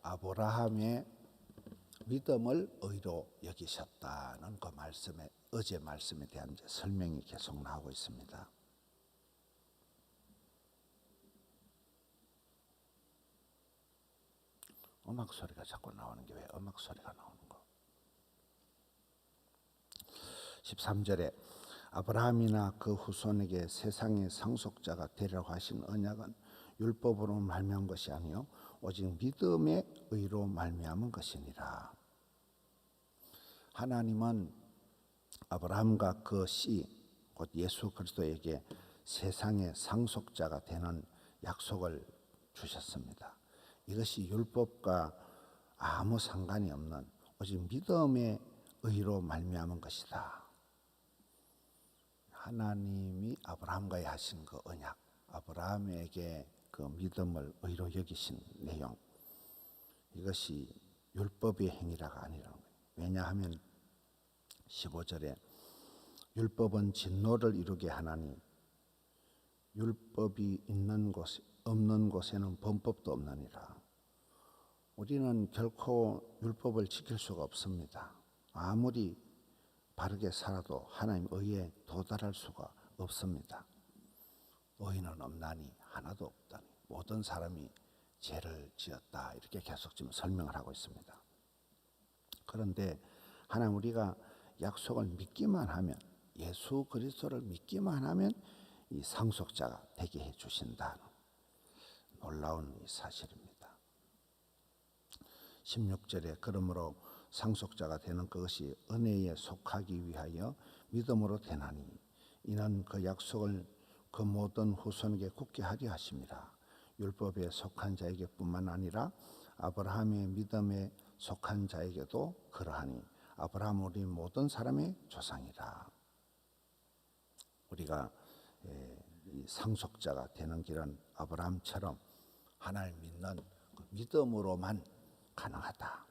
아브라함의 믿음을 의로 여기셨다는 그 말씀에 어제 말씀에 대한 이제 설명이 계속 나오고 있습니다. 음악 소리가 자꾸 나오는 게 왜 음악 소리가 나오는 거? 13절에 아브라함이나 그 후손에게 세상의 상속자가 되리라고 하신 언약은 율법으로 말미암은 것이 아니요 오직 믿음의 의로 말미암은 것이니라. 하나님은 아브라함과 그 씨, 곧 예수 그리스도에게 세상의 상속자가 되는 약속을 주셨습니다. 이것이 율법과 아무 상관이 없는 오직 믿음의 의로 말미암은 것이다. 하나님이 아브라함과의 하신 그 언약, 아브라함에게 그 믿음을 의로 여기신 내용, 이것이 율법의 행위라가 아니라는 거예요. 왜냐하면 15절에 율법은 진노를 이루게 하나니 율법이 있는 곳 없는 곳에는 범법도 없느니라. 우리는 결코 율법을 지킬 수가 없습니다. 아무리 바르게 살아도 하나님 의에 도달할 수가 없습니다. 의인은 없나니 하나도 없다니 모든 사람이 죄를 지었다, 이렇게 계속 지금 설명을 하고 있습니다. 그런데 하나님 우리가 약속을 믿기만 하면, 예수 그리스도를 믿기만 하면 이 상속자가 되게 해 주신다는 놀라운 사실입니다. 16절에 그러므로 상속자가 되는 그것이 은혜에 속하기 위하여 믿음으로 되나니 이는 그 약속을 그 모든 후손에게 굳게 하려 하심이라. 율법에 속한 자에게 뿐만 아니라 아브라함의 믿음에 속한 자에게도 그러하니 아브라함은 우리 모든 사람의 조상이라. 우리가 이 상속자가 되는 길은 아브라함처럼 하나님을 믿는 그 믿음으로만 가능하다.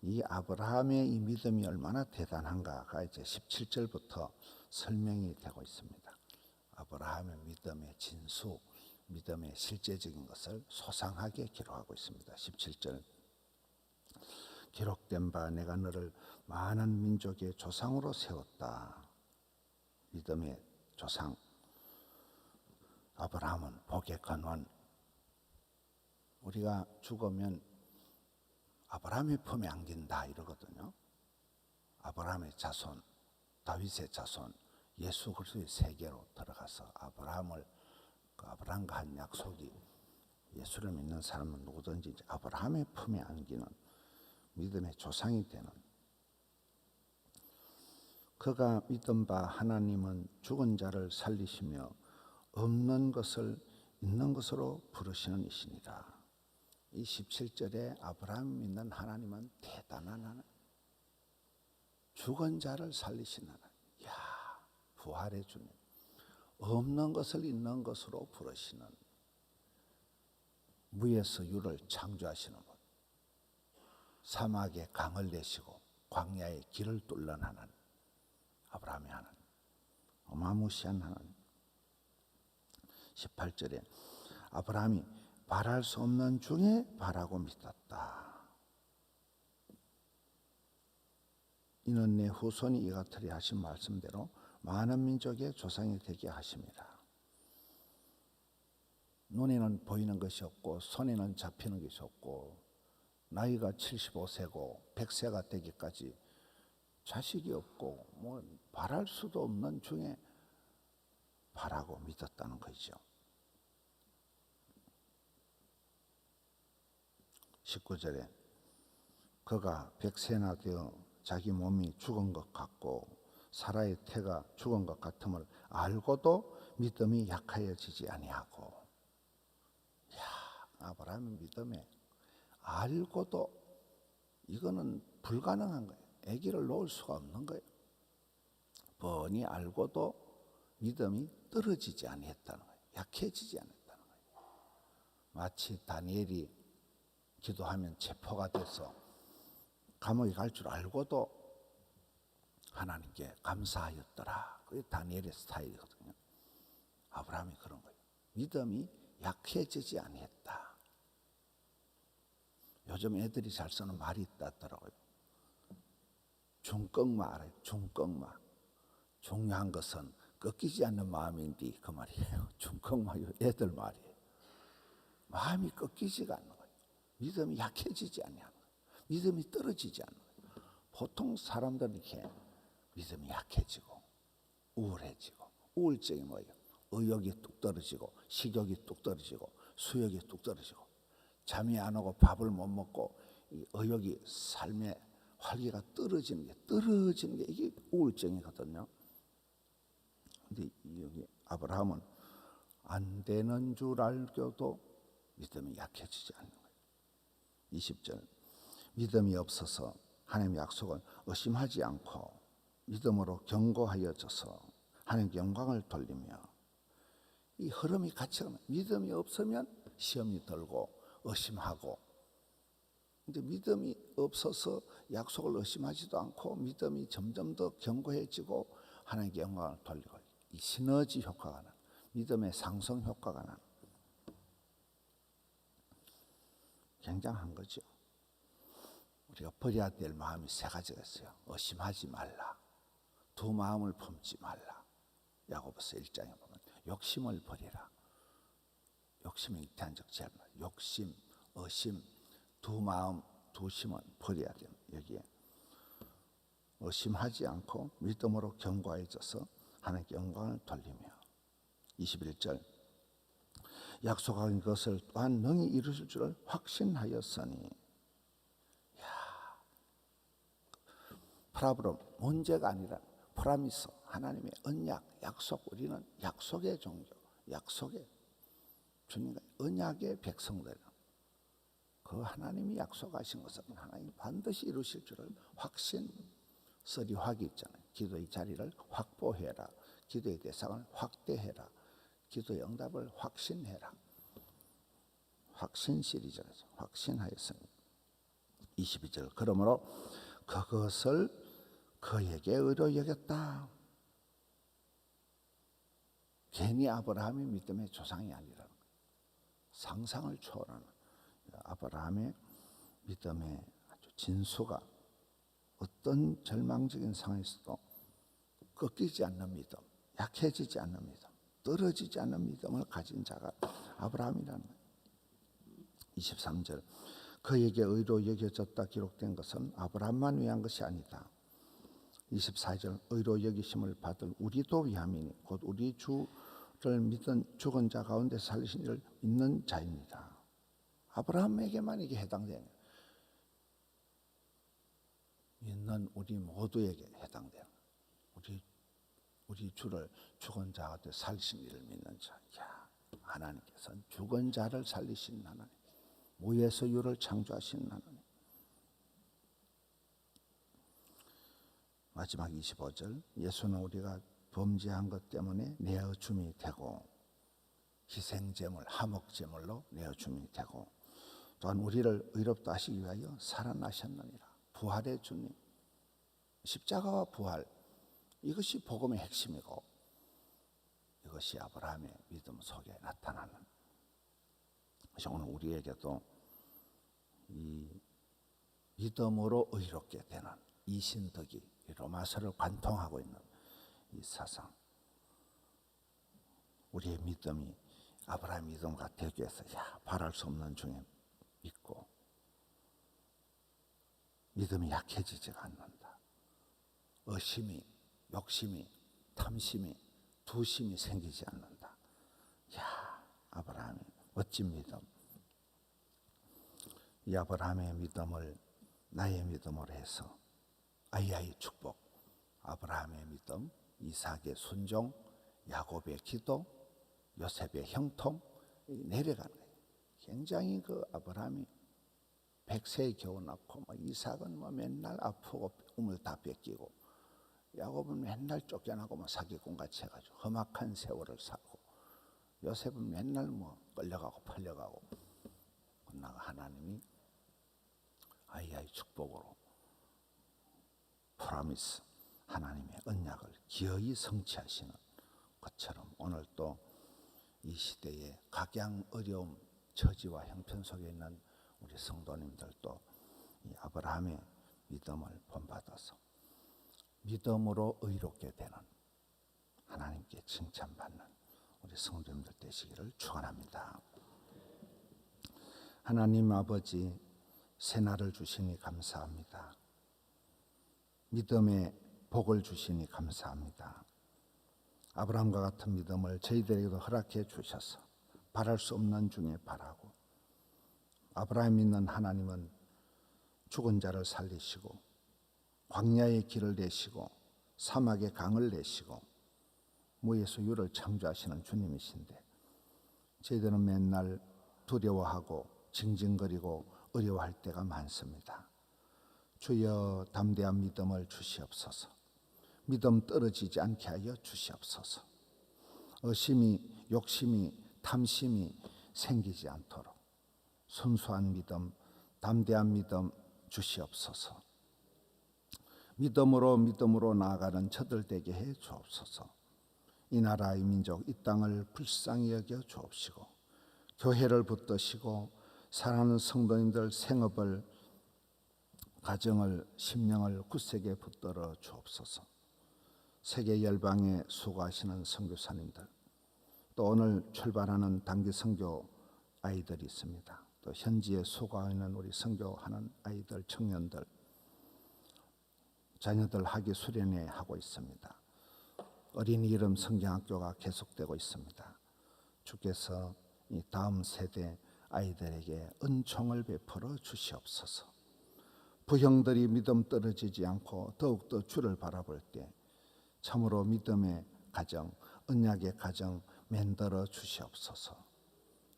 이 아브라함의 이 믿음이 얼마나 대단한가가 이제 17절부터 설명이 되고 있습니다. 아브라함의 믿음의 진수, 믿음의 실제적인 것을 소상하게 기록하고 있습니다. 17절 기록된 바 내가 너를 많은 민족의 조상으로 세웠다. 믿음의 조상 아브라함은 복의 근원. 우리가 죽으면 아브라함의 품에 안긴다 이러거든요. 아브라함의 자손, 다윗의 자손, 예수 그리스도의 세계로 들어가서 아브라함과 한 약속이, 예수를 믿는 사람은 누구든지 아브라함의 품에 안기는 믿음의 조상이 되는, 그가 믿은 바 하나님은 죽은 자를 살리시며 없는 것을 있는 것으로 부르시는 이시니라. 이 17절에 아브라함이 믿는 하나님은 대단한 하나님, 죽은 자를 살리시는 하나님, 부활의 주님, 없는 것을 있는 것으로 부르시는, 무에서 유를 창조하시는 분, 사막에 강을 내시고 광야에 길을 뚫는 하나님, 아브라함의 하나님, 어마무시한 하나님. 18절에 아브라함이 바랄 수 없는 중에 바라고 믿었다. 이는 내 후손이 이같으리 하신 말씀대로 많은 민족의 조상이 되게 하심이라. 눈에는 보이는 것이 없고 손에는 잡히는 것이 없고 나이가 75세고 100세가 되기까지 자식이 없고 뭐 바랄 수도 없는 중에 바라고 믿었다는 거죠. 19절에 그가 100세나 되어 자기 몸이 죽은 것 같고 사라의 태가 죽은 것 같음을 알고도 믿음이 약하여지지 아니하고. 아브라함의 믿음에 알고도, 이거는 불가능한 거예요. 아기를 놓을 수가 없는 거예요. 뻔히 알고도 믿음이 떨어지지 아니했다는 거예요. 약해지지 않았다는 거예요. 마치 다니엘이 기도하면 체포가 돼서 감옥에 갈 줄 알고도 하나님께 감사하였더라. 그게 다니엘의 스타일이거든요. 아브라함이 그런 거예요. 믿음이 약해지지 아니했다. 요즘 애들이 잘 쓰는 말이 있다더라고요. 중꺾마 알아요? 중꺾마. 중요한 것은 꺾이지 않는 마음인데 그 말이에요. 중꺾마 애들 말이에요. 마음이 꺾이지가 않는 거예요. 믿음이 약해지지 않는 거예요. 믿음이 떨어지지 않는 거예요. 보통 사람들은 이렇게 믿음이 약해지고 우울해지고, 우울증이 뭐예요? 의욕이 뚝 떨어지고, 식욕이 뚝 떨어지고, 수욕이 뚝 떨어지고, 잠이 안 오고 밥을 못 먹고 이 의욕이 삶의 활기가 떨어지는 게 이게 우울증이거든요. 근데 여기 아브라함은 안 되는 줄 알고도 믿음이 약해지지 않는 거예요. 20절 믿음이 없어서 하나님의 약속을 의심하지 않고 믿음으로 견고하여져서 하나님께 영광을 돌리며, 이 흐름이 같이 가면 믿음이 없으면 시험이 들고 의심하고, 근데 믿음이 없어서 약속을 의심하지도 않고 믿음이 점점 더 견고해지고 하나님께 영광을 돌리고, 이 시너지 효과가 나는, 믿음의 상승 효과가 나는, 굉장한 거죠. 우리가 버려야 될 마음이 세 가지가 있어요. 의심하지 말라, 두 마음을 품지 말라. 야고보서 1장에 보면 욕심을 버리라. 욕심이 잉태한적 제한말. 욕심, 의심, 두 마음, 두 심은 버려야 돼요. 여기에 의심하지 않고 믿음으로 견고해져서 하나님께 영광을 돌리며. 21절 약속한 것을 또한 능히 이루실 줄을 확신하였으니. 프라브로 문제가 아니라 프라미스, 하나님의 언약, 약속. 우리는 약속의 종교, 약속의 주님과 언약의 백성들. 그 하나님이 약속하신 것은 하나님 반드시 이루실 줄을 확신. 서리확이 있잖아요. 기도의 자리를 확보해라, 기도의 대상을 확대해라, 기도의 응답을 확신해라. 확신 시리즈에서 확신하였으니. 22절 그러므로 그것을 그에게 의로 여겼다. 괜히 아브라함이 믿음의 조상이 아니라는 거예요. 상상을 초월하는 아브라함의 믿음의 아주 진수가 어떤 절망적인 상황에서도 꺾이지 않는 믿음, 약해지지 않는 믿음, 떨어지지 않는 믿음을 가진 자가 아브라함이라는 거예요. 23절 그에게 의로 여겨졌다 기록된 것은 아브라함만 위한 것이 아니다. 24절 의로 여기심을 받은 우리도 위함이니 곧 우리 주를 믿은 죽은 자 가운데 살리신 이를 믿는 자입니다. 아브라함에게만 이게 해당되는, 믿는 우리 모두에게 해당되는, 우리 주를 죽은 자 가운데 살리신 이를 믿는 자. 하나님께서는 죽은 자를 살리신 하나님, 무에서 유를 창조하신 하나님. 마지막 25절 예수는 우리가 범죄한 것 때문에 내어줌이 되고 희생제물, 화목제물로 내어줌이 되고, 또한 우리를 의롭다 하시기 위하여 살아나셨느니라. 부활의 주님, 십자가와 부활, 이것이 복음의 핵심이고 이것이 아브라함의 믿음 속에 나타나는, 그래서 오늘 우리에게도 이 믿음으로 의롭게 되는 이신덕이 로마서를 관통하고 있는 이 사상, 우리의 믿음이 아브라함 믿음과 되기 위해서 바랄 수 없는 중에 믿고, 믿음이 약해지지가 않는다. 의심이, 욕심이, 탐심이, 두심이 생기지 않는다. 아브라함의 멋진 믿음. 이 아브라함의 믿음을 나의 믿음으로 해서 아이의 축복, 아브라함의 믿음, 이삭의 순종, 야곱의 기도, 요셉의 형통 내려가는 거예요. 굉장히 그 아브라함이 100세에 겨우 낳고, 이삭은 맨날 아프고 우물 다 뺏기고, 야곱은 맨날 쫓겨나고 사기꾼같이 해가지고 험악한 세월을 살고, 요셉은 맨날 끌려가고 팔려가고, 그러나 하나님이 아이의 축복으로 프라미스, 하나님의 언약을 기어이 성취하시는 것처럼 오늘 또 이 시대의 각양 어려움, 처지와 형편 속에 있는 우리 성도님들도 이 아브라함의 믿음을 본받아서 믿음으로 의롭게 되는, 하나님께 칭찬받는 우리 성도님들 되시기를 축원합니다. 하나님 아버지, 새날을 주시니 감사합니다. 믿음의 복을 주시니 감사합니다. 아브라함과 같은 믿음을 저희들에게도 허락해 주셔서 바랄 수 없는 중에 바라고, 아브라함 믿는 하나님은 죽은 자를 살리시고 광야의 길을 내시고 사막의 강을 내시고 무에서 유를 창조하시는 주님이신데, 저희들은 맨날 두려워하고 징징거리고 어려워할 때가 많습니다. 주여 담대한 믿음을 주시옵소서. 믿음 떨어지지 않게 하여 주시옵소서. 의심이, 욕심이, 탐심이 생기지 않도록 순수한 믿음, 담대한 믿음 주시옵소서. 믿음으로 나아가는 저들 되게 해 주옵소서. 이 나라, 이 민족, 이 땅을 불쌍히 여겨 주옵시고, 교회를 붙드시고 사랑하는 성도님들 생업을, 가정을, 심령을 굳세게 붙들어 주옵소서. 세계 열방에 수고하시는 선교사님들, 또 오늘 출발하는 단기 선교 아이들이 있습니다. 또 현지에 수고하는 우리 선교하는 아이들, 청년들, 자녀들 학위 수련회 하고 있습니다. 어린이 이름 성경학교가 계속되고 있습니다. 주께서 이 다음 세대 아이들에게 은총을 베풀어 주시옵소서. 부형들이 믿음 떨어지지 않고 더욱더 주를 바라볼 때 참으로 믿음의 가정, 언약의 가정 만들어 주시옵소서.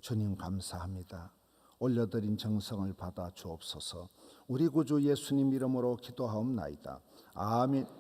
주님 감사합니다. 올려드린 정성을 받아 주옵소서. 우리 구주 예수님 이름으로 기도하옵나이다. 아멘.